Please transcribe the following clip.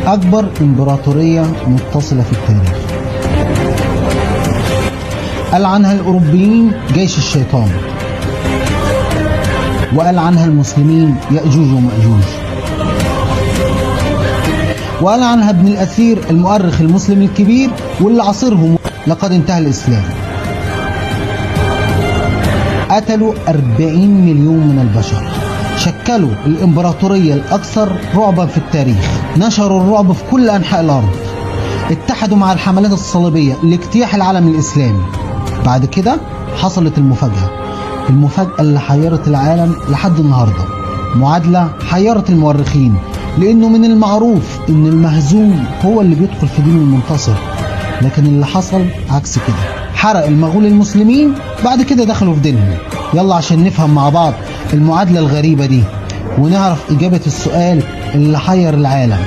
أكبر إمبراطورية متصلة في التاريخ. قال عنها الأوروبيين جيش الشيطان، وقال عنها المسلمين يأجوج ومأجوج، وقال عنها ابن الأثير المؤرخ المسلم الكبير واللي عصرهم لقد انتهى الإسلام. قتلوا 40 مليون من البشر، شكلوا الإمبراطورية الأكثر رعبا في التاريخ، نشروا الرعب في كل أنحاء الأرض، اتحدوا مع الحملات الصليبية لاجتياح العالم الإسلامي. بعد كده حصلت المفاجأة اللي حيرت العالم لحد النهاردة، معادلة حيرت المؤرخين، لأنه من المعروف إن المهزوم هو اللي بيدخل في دين المنتصر، لكن اللي حصل عكس كده، حرق المغول المسلمين، بعد كده دخلوا في دينهم. يلا عشان نفهم مع بعض المعادلة الغريبة دي ونعرف إجابة السؤال اللي حير العالم.